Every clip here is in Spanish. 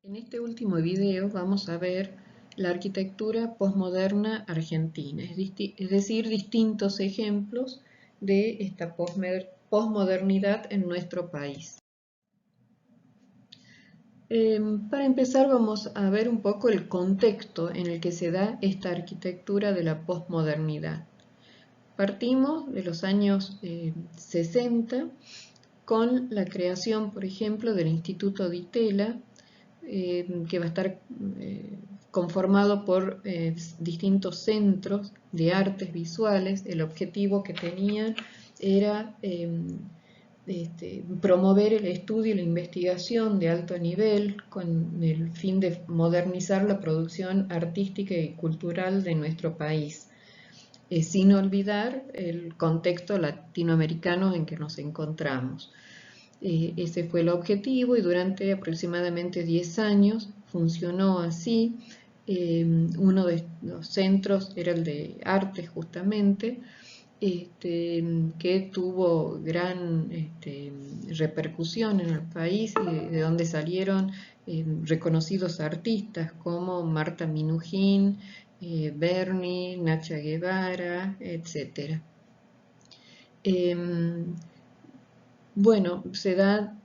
En este último video vamos a ver la arquitectura posmoderna argentina, es decir, distintos ejemplos de esta posmodernidad en nuestro país. Para empezar vamos a ver un poco el contexto en el que se da esta arquitectura de la posmodernidad. Partimos de los años 60 con la creación, por ejemplo, del Instituto Di Tella, que va a estar conformado por distintos centros de artes visuales. El objetivo que tenían era promover el estudio y la investigación de alto nivel con el fin de modernizar la producción artística y cultural de nuestro país, sin olvidar el contexto latinoamericano en que nos encontramos. Ese fue el objetivo y durante aproximadamente 10 años funcionó así. Uno de los centros era el de arte justamente, que tuvo gran repercusión en el país y de donde salieron reconocidos artistas como Marta Minujín, Berni, Nacha Guevara, etc. Bueno, se da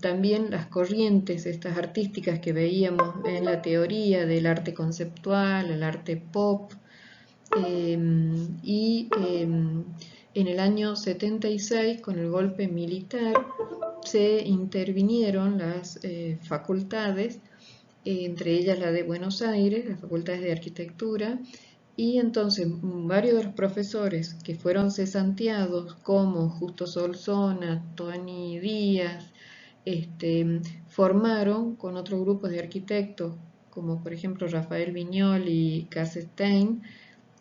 también las corrientes, estas artísticas que veíamos en la teoría del arte conceptual, el arte pop, en el año 76, con el golpe militar, se intervinieron las facultades, entre ellas la de Buenos Aires, las facultades de arquitectura, y entonces varios de los profesores que fueron cesanteados, como Justo Solsona, Tony Díaz, formaron con otros grupos de arquitectos, como por ejemplo Rafael Viñol y Casestein,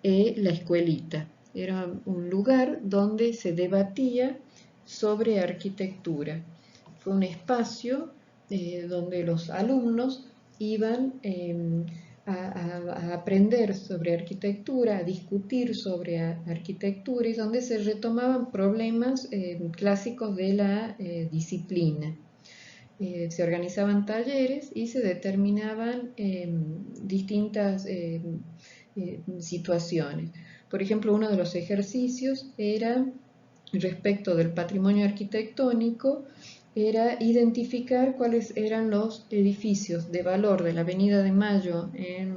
la escuelita. Era un lugar donde se debatía sobre arquitectura. Fue un espacio donde los alumnos iban a aprender sobre arquitectura, a discutir sobre arquitectura, y donde se retomaban problemas clásicos de la disciplina. Se organizaban talleres y se determinaban distintas situaciones. Por ejemplo, uno de los ejercicios era, respecto del patrimonio arquitectónico, era identificar cuáles eran los edificios de valor de la Avenida de Mayo en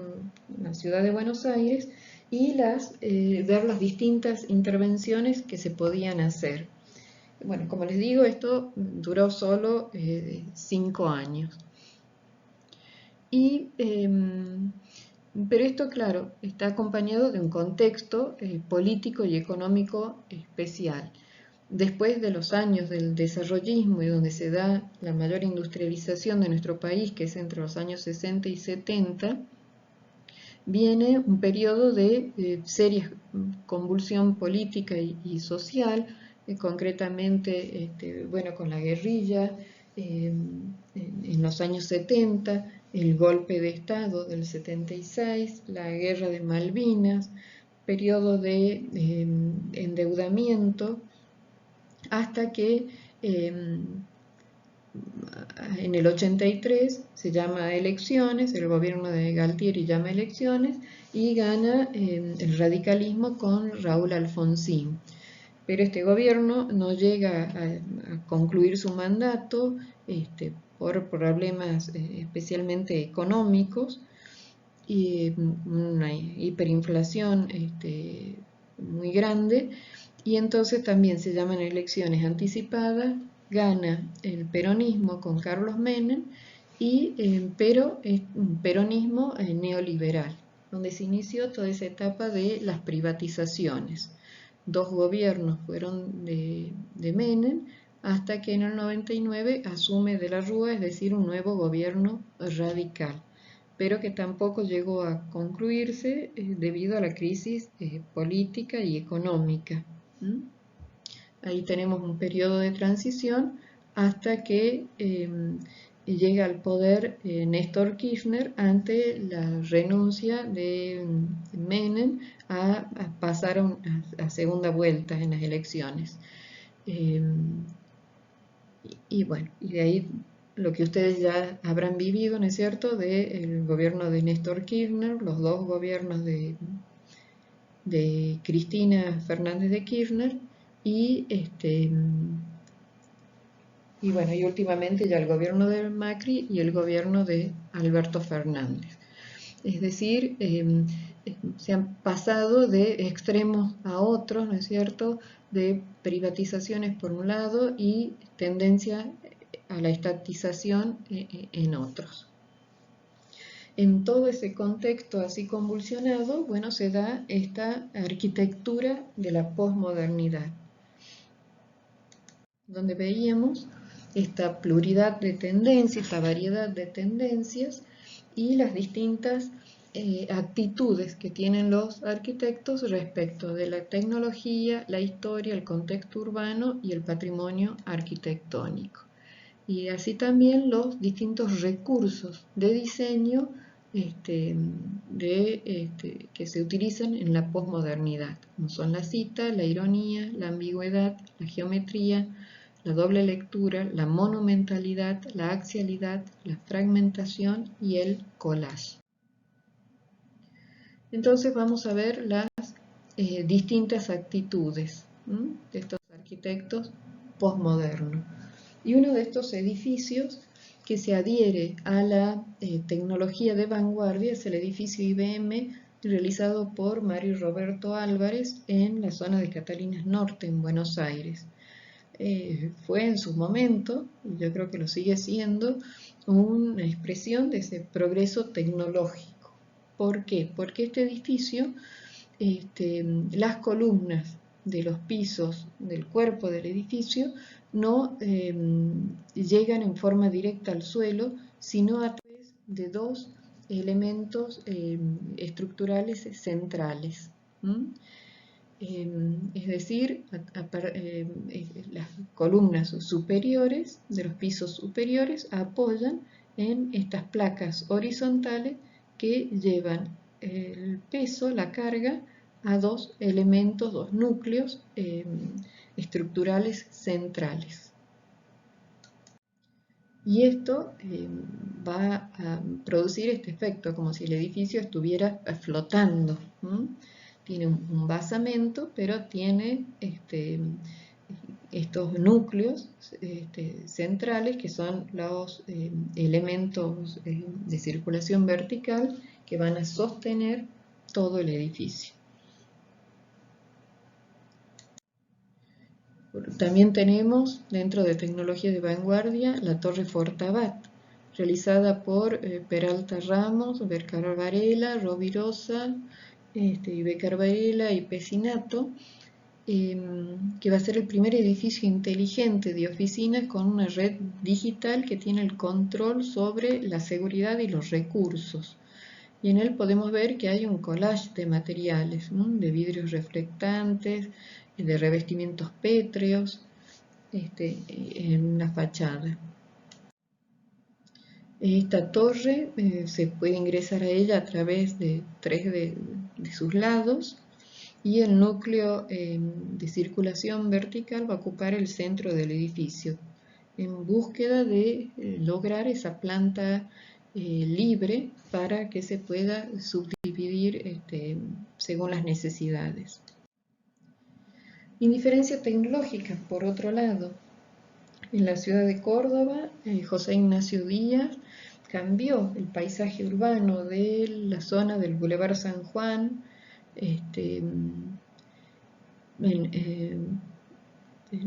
la ciudad de Buenos Aires y ver las distintas intervenciones que se podían hacer. Bueno, como les digo, esto duró solo 5 años. Pero esto, claro, está acompañado de un contexto político y económico especial. Después de los años del desarrollismo y donde se da la mayor industrialización de nuestro país, que es entre los años 60 y 70, viene un periodo de seria convulsión política y social, concretamente bueno, con la guerrilla en los años 70, el golpe de Estado del 76, la guerra de Malvinas, periodo de endeudamiento, hasta que en el 83 se llama elecciones, el gobierno de Galtieri llama elecciones y gana el radicalismo con Raúl Alfonsín. Pero este gobierno no llega a concluir su mandato por problemas especialmente económicos y una hiperinflación muy grande, y entonces también se llaman elecciones anticipadas. Gana el peronismo con Carlos Menem, pero es un peronismo neoliberal, donde se inició toda esa etapa de las privatizaciones. 2 gobiernos fueron de Menem, hasta que en el 99 asume De la Rúa, es decir, un nuevo gobierno radical, pero que tampoco llegó a concluirse debido a la crisis política y económica. Ahí tenemos un periodo de transición hasta que llega al poder Néstor Kirchner ante la renuncia de Menem a pasar a segunda vuelta en las elecciones. Y bueno, y de ahí lo que ustedes ya habrán vivido, ¿no es cierto?, del gobierno de Néstor Kirchner, los dos gobiernos de Cristina Fernández de Kirchner y bueno, y últimamente ya el gobierno de Macri y el gobierno de Alberto Fernández. Es decir, se han pasado de extremos a otros, ¿no es cierto?, de privatizaciones por un lado y tendencia a la estatización en otros. En todo ese contexto así convulsionado, bueno, se da esta arquitectura de la posmodernidad, donde veíamos esta pluralidad de tendencias, esta variedad de tendencias y las distintas actitudes que tienen los arquitectos respecto de la tecnología, la historia, el contexto urbano y el patrimonio arquitectónico. Y así también los distintos recursos de diseño que se utilizan en la posmodernidad, como son la cita, la ironía, la ambigüedad, la geometría, la doble lectura, la monumentalidad, la axialidad, la fragmentación y el collage. Entonces vamos a ver las distintas actitudes de estos arquitectos posmodernos. Y uno de estos edificios que se adhiere a la tecnología de vanguardia es el edificio IBM realizado por Mario Roberto Álvarez en la zona de Catalinas Norte, en Buenos Aires. Fue en su momento, y yo creo que lo sigue siendo, una expresión de ese progreso tecnológico. ¿Por qué? Porque este edificio, las columnas de los pisos del cuerpo del edificio no llegan en forma directa al suelo, sino a través de dos elementos estructurales centrales. Es decir, las columnas superiores de los pisos superiores apoyan en estas placas horizontales que llevan el peso, la carga, a dos elementos, dos núcleos estructurales centrales. Y esto va a producir este efecto, como si el edificio estuviera flotando. Tiene un basamento, pero tiene estos núcleos centrales que son los elementos de circulación vertical que van a sostener todo el edificio. También tenemos dentro de tecnología de vanguardia la Torre Fortabat, realizada por Peralta Ramos, Bercar Varela, Rovirosa, Becar Varela y Pecinato, que va a ser el primer edificio inteligente de oficinas con una red digital que tiene el control sobre la seguridad y los recursos. Y en él podemos ver que hay un collage de materiales, de vidrios reflectantes, de revestimientos pétreos, en la fachada. Esta torre se puede ingresar a ella a través de tres de sus lados y el núcleo de circulación vertical va a ocupar el centro del edificio en búsqueda de lograr esa planta libre para que se pueda subdividir según las necesidades. Indiferencia tecnológica, por otro lado. En la ciudad de Córdoba, José Ignacio Díaz cambió el paisaje urbano de la zona del Boulevard San Juan en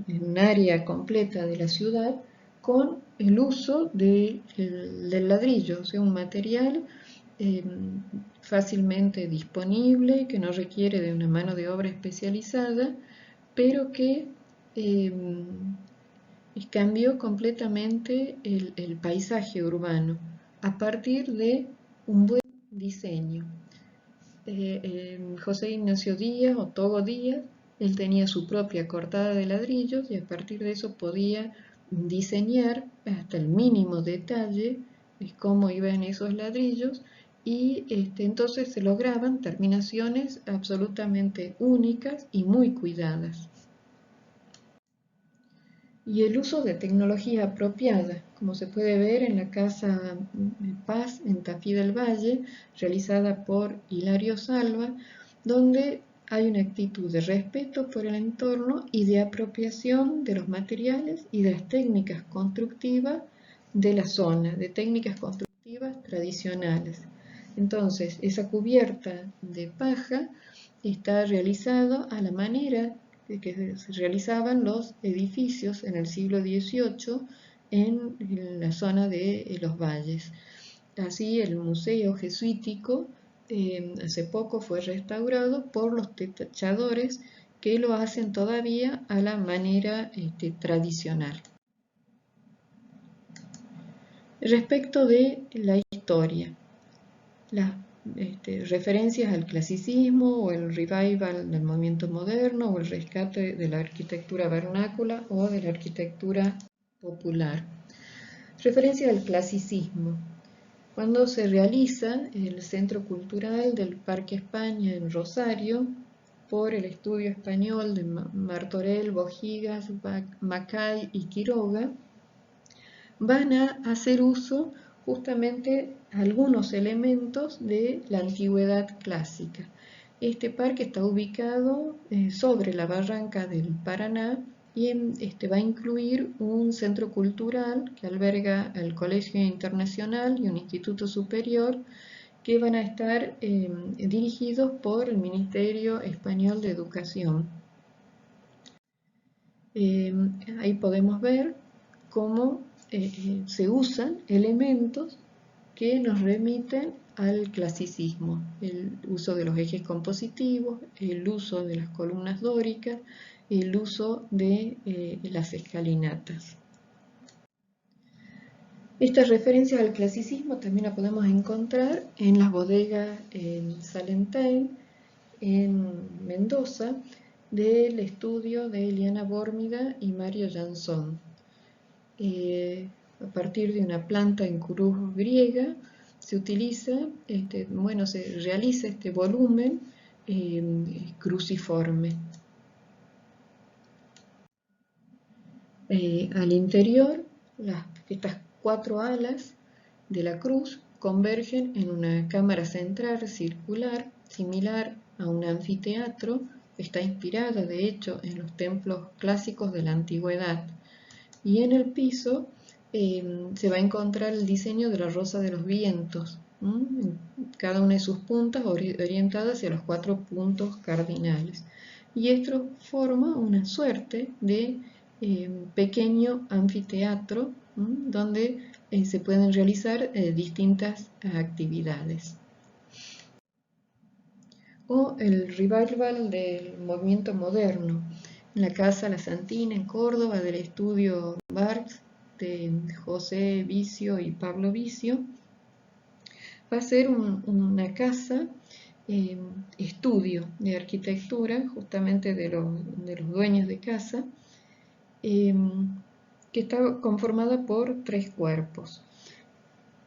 un área completa de la ciudad con el uso del ladrillo, o sea, un material fácilmente disponible, que no requiere de una mano de obra especializada, pero que cambió completamente el paisaje urbano a partir de un buen diseño. José Ignacio Díaz o Togo Díaz, él tenía su propia cortada de ladrillos y a partir de eso podía diseñar hasta el mínimo detalle cómo iban esos ladrillos y entonces se lograban terminaciones absolutamente únicas y muy cuidadas. y el uso de tecnología apropiada, como se puede ver en la Casa Paz en Tafí del Valle, realizada por Hilario Salva, donde hay una actitud de respeto por el entorno y de apropiación de los materiales y de las técnicas constructivas de la zona, de técnicas constructivas tradicionales. Entonces, esa cubierta de paja está realizada a la manera que se realizaban los edificios en el siglo XVIII en la zona de los valles. Así, el Museo Jesuítico hace poco fue restaurado por los techadores que lo hacen todavía a la manera tradicional. Respecto de la historia, las referencias al clasicismo o el revival del movimiento moderno o el rescate de la arquitectura vernácula o de la arquitectura popular. Referencia al clasicismo. Cuando se realiza el Centro Cultural del Parque España en Rosario por el estudio español de Martorell, Bohigas, Macay y Quiroga, van a hacer uso justamente algunos elementos de la antigüedad clásica. Este parque está ubicado sobre la barranca del Paraná y va a incluir un centro cultural que alberga el Colegio Internacional y un instituto superior que van a estar dirigidos por el Ministerio Español de Educación. Ahí podemos ver cómo se usan elementos que nos remiten al clasicismo, el uso de los ejes compositivos, el uso de las columnas dóricas, el uso de las escalinatas. Estas referencias al clasicismo también la podemos encontrar en las bodegas en Salentén, en Mendoza, del estudio de Eliana Bórmida y Mario Jansson. A partir de una planta en cruz griega se utiliza, se realiza este volumen cruciforme. Al interior, estas 4 alas de la cruz convergen en una cámara central circular similar a un anfiteatro. Está inspirada, de hecho, en los templos clásicos de la antigüedad. Y en el piso se va a encontrar el diseño de la rosa de los vientos, cada una de sus puntas orientada hacia los 4 puntos cardinales. Y esto forma una suerte de pequeño anfiteatro donde se pueden realizar distintas actividades. O el revival del movimiento moderno. En la Casa La Santina, en Córdoba, del estudio Barks, de José Vicio y Pablo Vicio, va a ser una casa estudio de arquitectura, justamente de los dueños de casa, que está conformada por 3 cuerpos,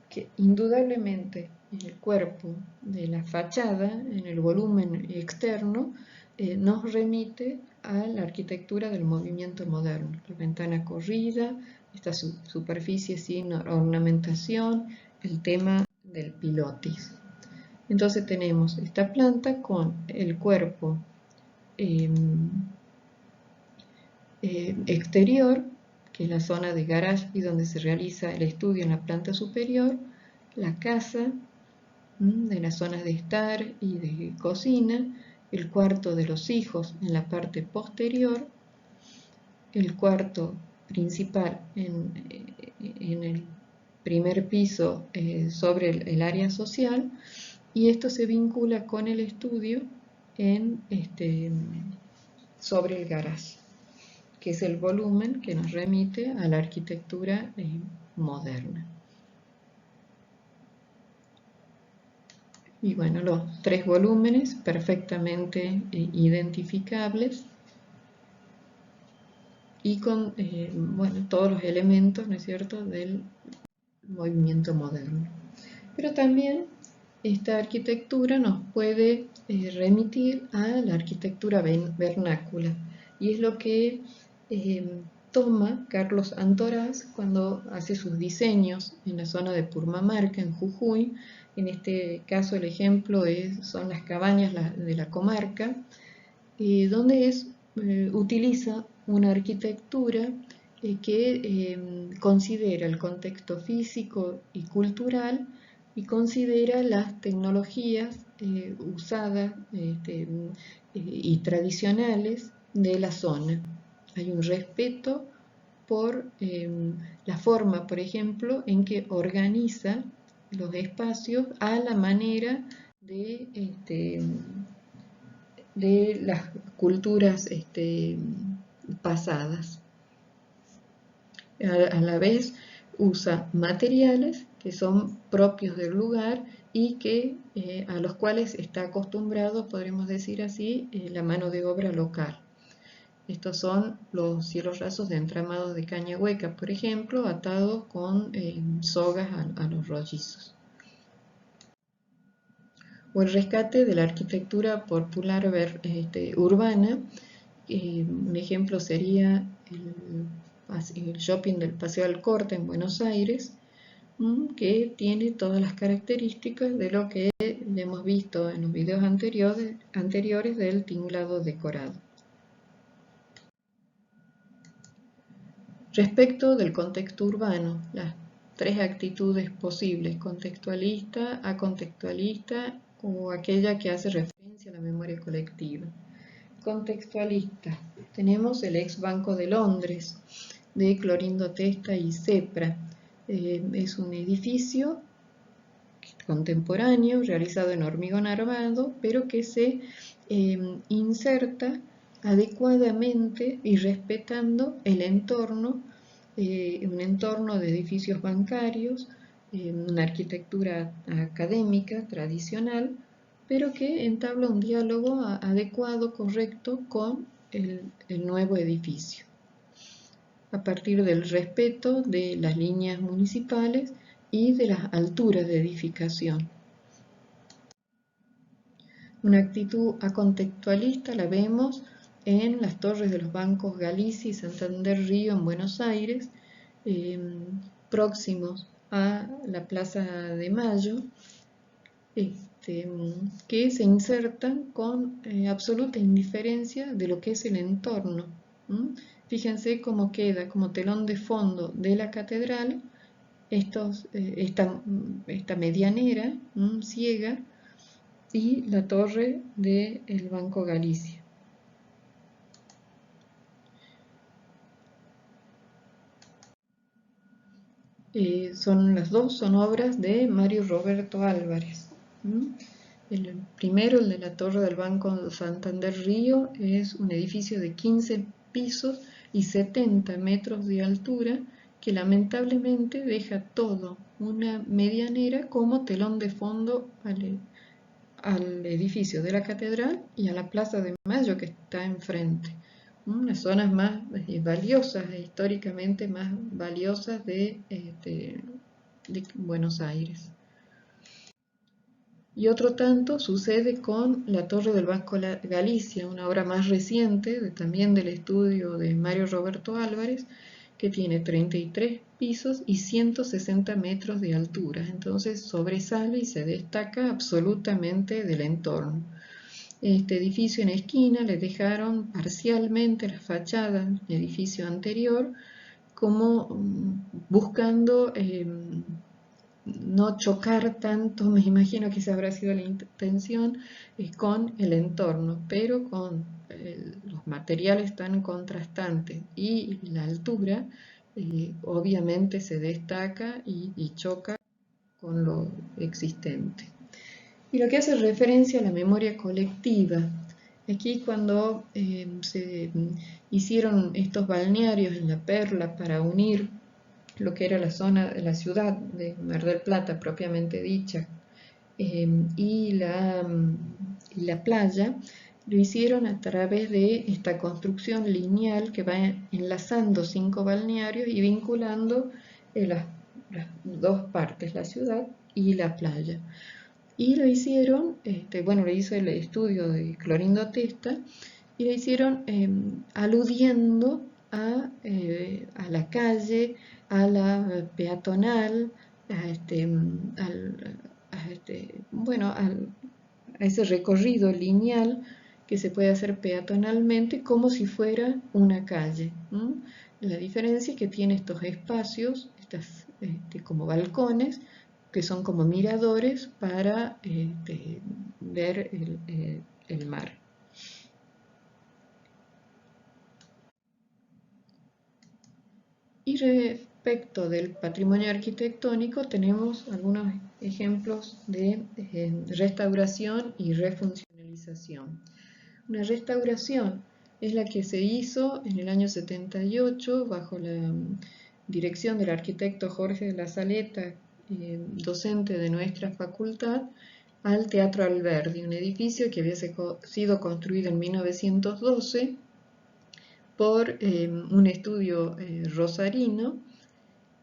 que indudablemente en el cuerpo de la fachada, en el volumen externo, nos remite a la arquitectura del movimiento moderno. La ventana corrida, esta superficie sin ornamentación, el tema del pilotis. Entonces tenemos esta planta con el cuerpo exterior, que es la zona de garage y donde se realiza el estudio en la planta superior, la casa de las zonas de estar y de cocina, el cuarto de los hijos en la parte posterior, el cuarto principal en el primer piso sobre el área social, y esto se vincula con el estudio sobre el garage, que es el volumen que nos remite a la arquitectura moderna. Y bueno, los 3 volúmenes perfectamente identificables y con todos los elementos, ¿no es cierto?, del movimiento moderno. Pero también esta arquitectura nos puede remitir a la arquitectura vernácula, y es lo que toma Carlos Antoraz cuando hace sus diseños en la zona de Purmamarca, en Jujuy. En este caso el ejemplo son las cabañas de la comarca, donde utiliza una arquitectura que considera el contexto físico y cultural y considera las tecnologías usadas y tradicionales de la zona. Hay un respeto por la forma, por ejemplo, en que organiza los espacios a la manera de las culturas pasadas. A la vez usa materiales que son propios del lugar y a los cuales está acostumbrado, podremos decir así, la mano de obra local. Estos son los cielos rasos de entramados de caña hueca, por ejemplo, atados con sogas a los rollizos. O el rescate de la arquitectura popular urbana. Un ejemplo sería el shopping del Paseo del Corte en Buenos Aires, que tiene todas las características de lo que hemos visto en los videos anteriores del tinglado decorado. Respecto del contexto urbano, las tres actitudes posibles: contextualista, acontextualista o aquella que hace referencia a la memoria colectiva. Contextualista, tenemos el ex Banco de Londres de Clorindo Testa y Cepra. Es un edificio contemporáneo realizado en hormigón armado, pero que se inserta adecuadamente y respetando el entorno, un entorno de edificios bancarios, una arquitectura académica tradicional, pero que entabla un diálogo adecuado, correcto, con el nuevo edificio, a partir del respeto de las líneas municipales y de las alturas de edificación. Una actitud acontextualista la vemos en las torres de los bancos Galicia y Santander Río en Buenos Aires, próximos a la Plaza de Mayo, que se insertan con absoluta indiferencia de lo que es el entorno. Fíjense cómo queda como telón de fondo de la catedral esta medianera ciega y la torre del Banco Galicia. Las dos son obras de Mario Roberto Álvarez. El primero, el de la torre del Banco Santander Río, es un edificio de 15 pisos y 70 metros de altura que lamentablemente deja todo una medianera como telón de fondo al edificio de la catedral y a la Plaza de Mayo que está enfrente. Las zonas más valiosas, históricamente más valiosas de Buenos Aires. Y otro tanto sucede con la Torre del Banco Galicia, una obra más reciente, también del estudio de Mario Roberto Álvarez, que tiene 33 pisos y 160 metros de altura. Entonces sobresale y se destaca absolutamente del entorno. Este edificio en esquina le dejaron parcialmente la fachada del edificio anterior, como buscando no chocar tanto, me imagino que esa habrá sido la intención, con el entorno, pero con los materiales tan contrastantes y la altura, obviamente se destaca y choca con lo existente. Y lo que hace referencia a la memoria colectiva. Aquí cuando se hicieron estos balnearios en La Perla para unir lo que era la zona de la ciudad de Mar del Plata propiamente dicha y la playa, lo hicieron a través de esta construcción lineal que va enlazando 5 balnearios y vinculando las dos partes, la ciudad y la playa. Y lo hicieron, lo hizo el estudio de Clorindo Testa, y lo hicieron aludiendo a la calle, a la peatonal, bueno, a ese recorrido lineal que se puede hacer peatonalmente como si fuera una calle. La diferencia es que tiene estos espacios, como balcones, que son como miradores para ver el mar. Y respecto del patrimonio arquitectónico, tenemos algunos ejemplos de restauración y refuncionalización. Una restauración es la que se hizo en el año 78 bajo la dirección del arquitecto Jorge de la Saleta, docente de nuestra facultad, al Teatro Alberdi, un edificio que había sido construido en 1912 por un estudio rosarino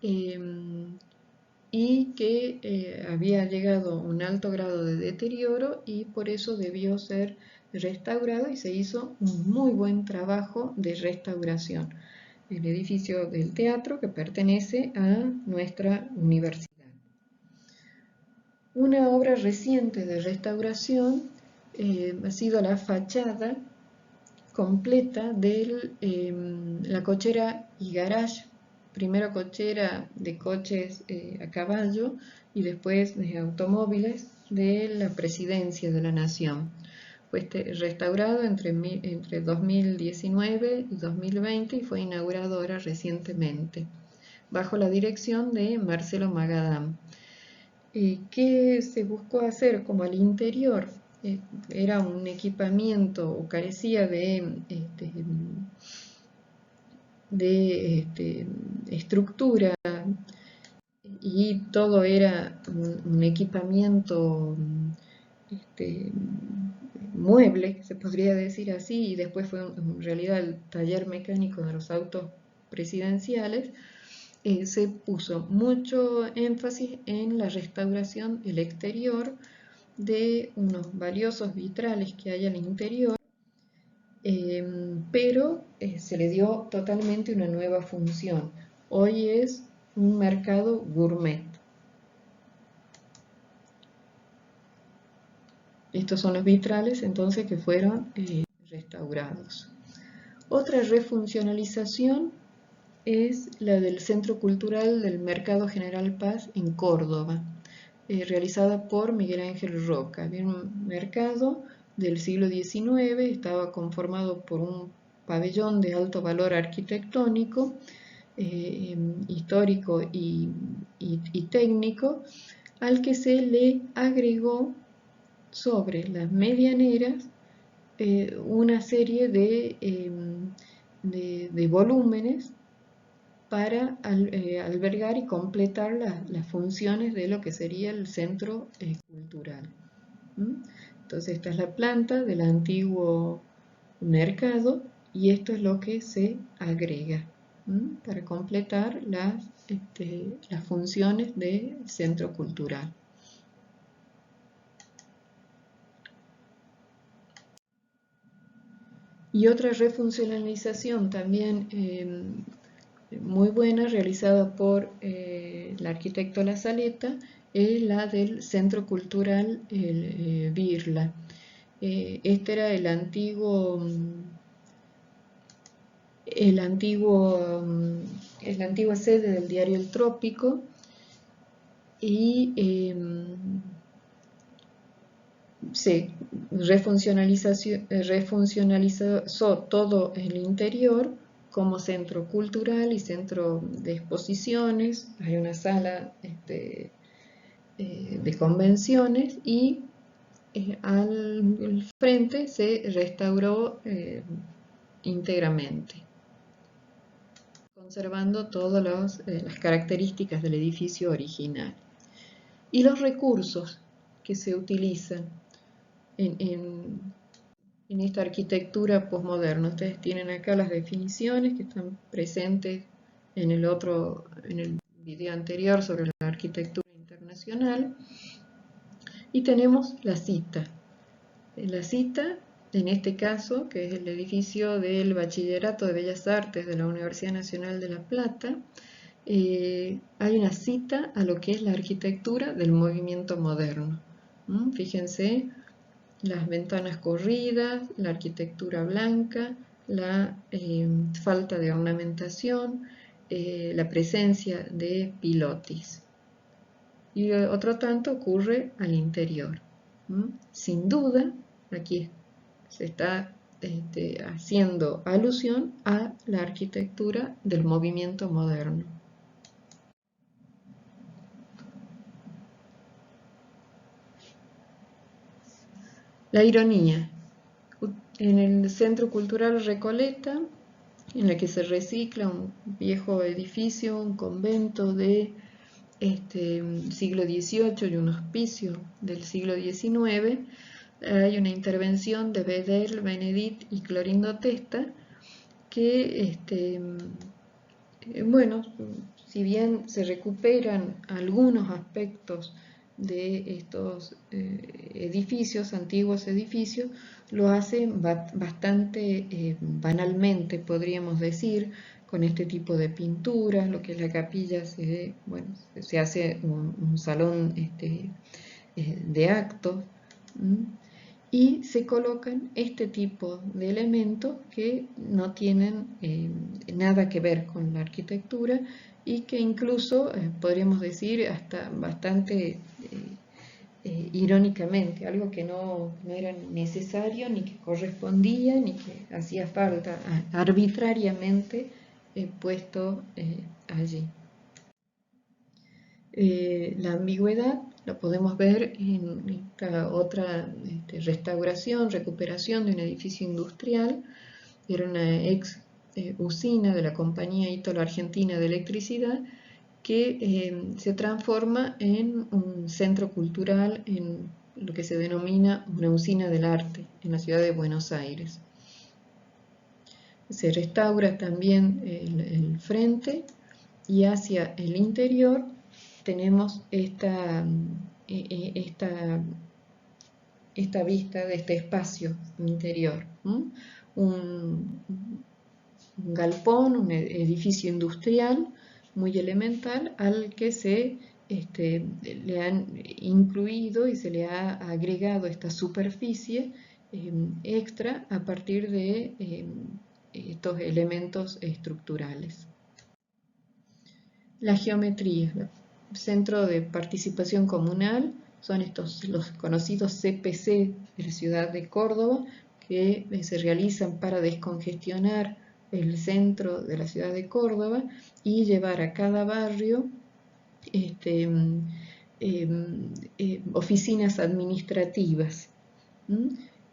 y que había llegado a un alto grado de deterioro y por eso debió ser restaurado y se hizo un muy buen trabajo de restauración. El edificio del teatro que pertenece a nuestra universidad. Una obra reciente de restauración ha sido la fachada completa de la cochera y garage, primero cochera de coches a caballo y después de automóviles de la Presidencia de la Nación. Fue restaurado entre 2019 y 2020 y fue inaugurado ahora recientemente, bajo la dirección de Marcelo Magadán. ¿Qué se buscó hacer como al interior? Era un equipamiento o carecía de estructura y todo era un equipamiento mueble, se podría decir así, y después fue en realidad el taller mecánico de los autos presidenciales. Se puso mucho énfasis en la restauración del exterior de unos valiosos vitrales que hay al interior, pero se le dio totalmente una nueva función. Hoy es un mercado gourmet. Estos son los vitrales entonces que fueron restaurados. Otra refuncionalización es la del Centro Cultural del Mercado General Paz en Córdoba, realizada por Miguel Ángel Roca. Había un mercado del siglo XIX, estaba conformado por un pabellón de alto valor arquitectónico, histórico y técnico, al que se le agregó sobre las medianeras una serie de volúmenes para albergar y completar las funciones de lo que sería el centro cultural. Entonces esta es la planta del antiguo mercado y esto es lo que se agrega para completar las funciones del centro cultural. Y otra refuncionalización también muy buena, realizada por el arquitecto La Saleta, es la del Centro Cultural Birla. Este era la antigua sede del diario El Trópico y se refuncionalizó todo el interior como centro cultural y centro de exposiciones. Hay una sala de convenciones y al frente se restauró íntegramente, conservando todas las características del edificio original. Y los recursos que se utilizan en esta arquitectura posmoderna. Ustedes tienen acá las definiciones que están presentes en el video anterior sobre la arquitectura internacional. Y tenemos la cita. La cita en este caso, que es el edificio del Bachillerato de Bellas Artes de la Universidad Nacional de La Plata, hay una cita a lo que es la arquitectura del movimiento moderno. Fíjense, las ventanas corridas, la arquitectura blanca, la falta de ornamentación, la presencia de pilotis. Y otro tanto ocurre al interior. Sin duda, aquí se está haciendo alusión a la arquitectura del movimiento moderno. La ironía. En el Centro Cultural Recoleta, en la que se recicla un viejo edificio, un convento de siglo XVIII y un hospicio del siglo XIX, hay una intervención de Bedel, Benedit y Clorindo Testa que, bueno, si bien se recuperan algunos aspectos de estos edificios, antiguos edificios, lo hacen bastante banalmente, podríamos decir, con este tipo de pinturas. Lo que es la capilla, bueno, se hace un salón de actos, y se colocan este tipo de elementos que no tienen nada que ver con la arquitectura y que incluso podríamos decir hasta bastante irónicamente, algo que no era necesario, ni que correspondía, ni que hacía falta, arbitrariamente puesto allí. La ambigüedad la podemos ver en esta otra restauración, recuperación de un edificio industrial. Era una ex usina de la compañía Ítalo-Argentina de Electricidad, que se transforma en un centro cultural, en lo que se denomina una usina del arte en la ciudad de Buenos Aires. Se restaura también el frente, y hacia el interior tenemos esta vista de este espacio interior. Un galpón, un edificio industrial muy elemental al que le han incluido y se le ha agregado esta superficie extra a partir de estos elementos estructurales. La geometría, el centro de participación comunal, son los conocidos CPC de la ciudad de Córdoba, que se realizan para descongestionar el centro de la ciudad de Córdoba y llevar a cada barrio oficinas administrativas.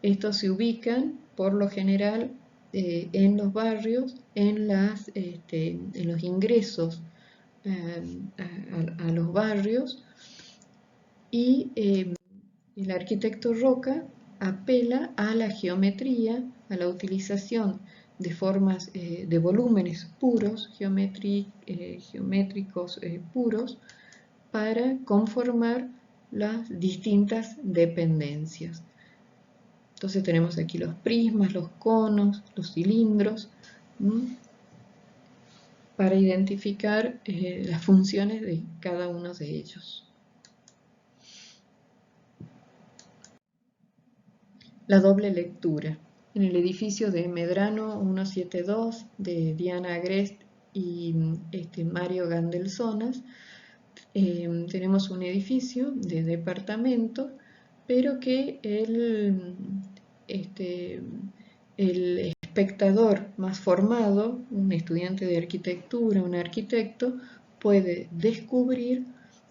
Estos se ubican por lo general en los barrios, en los ingresos a los barrios, y el arquitecto Roca apela a la geometría, a la utilización de formas de volúmenes puros, geométricos puros, para conformar las distintas dependencias. Entonces tenemos aquí los prismas, los conos, los cilindros, para identificar las funciones de cada uno de ellos. La doble lectura. En el edificio de Medrano 172 de Diana Agrest y Mario Gandelsonas, tenemos un edificio de departamento, pero que el espectador más formado, un estudiante de arquitectura, un arquitecto, puede descubrir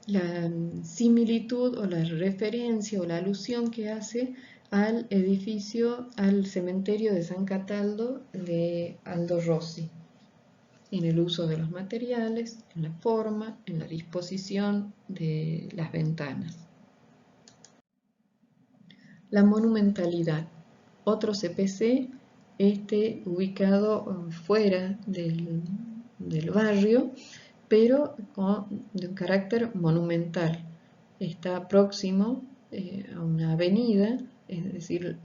la similitud o la referencia o la alusión que hace al edificio, al cementerio de San Cataldo de Aldo Rossi, en el uso de los materiales, en la forma, en la disposición de las ventanas. La monumentalidad. Otro CPC, ubicado fuera del barrio, pero de un carácter monumental. Está próximo a una avenida, es decir,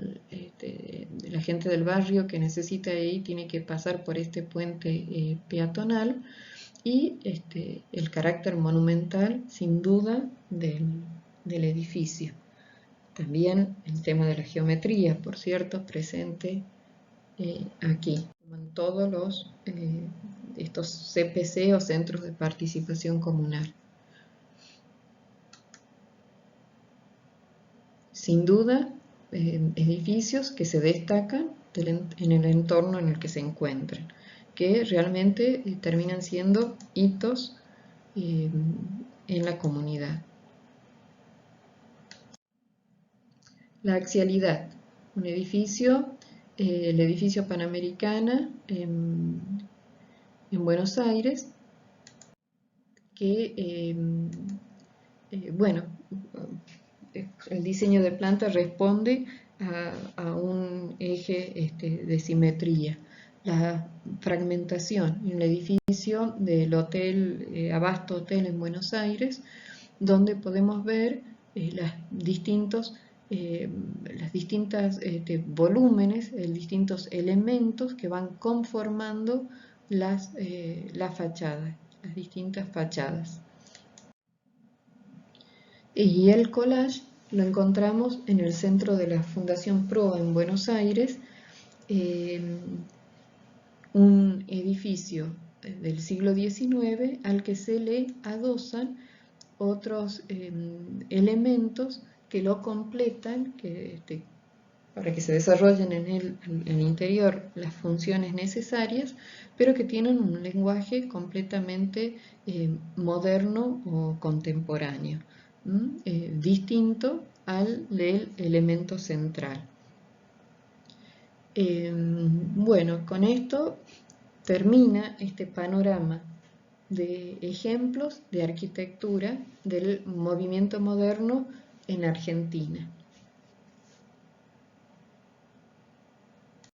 la gente del barrio que necesita ir tiene que pasar por este puente peatonal, y el carácter monumental, sin duda, del edificio. También el tema de la geometría, por cierto, presente aquí, en todos estos CPC o Centros de Participación Comunal. Sin duda, edificios que se destacan en el entorno en el que se encuentran, que realmente terminan siendo hitos en la comunidad. La axialidad, un edificio, el edificio Panamericana en Buenos Aires, que, bueno, el diseño de planta responde a un eje de simetría. La fragmentación en el edificio del Hotel Abasto Hotel en Buenos Aires, donde podemos ver los distintos volúmenes, distintos elementos que van conformando las fachadas, las distintas fachadas. Y el collage lo encontramos en el centro de la Fundación PRO en Buenos Aires, un edificio del siglo XIX al que se le adosan otros elementos que lo completan, para que se desarrollen en el interior las funciones necesarias, pero que tienen un lenguaje completamente moderno o contemporáneo, distinto al del elemento central. Bueno, con esto termina este panorama de ejemplos de arquitectura del movimiento moderno en Argentina.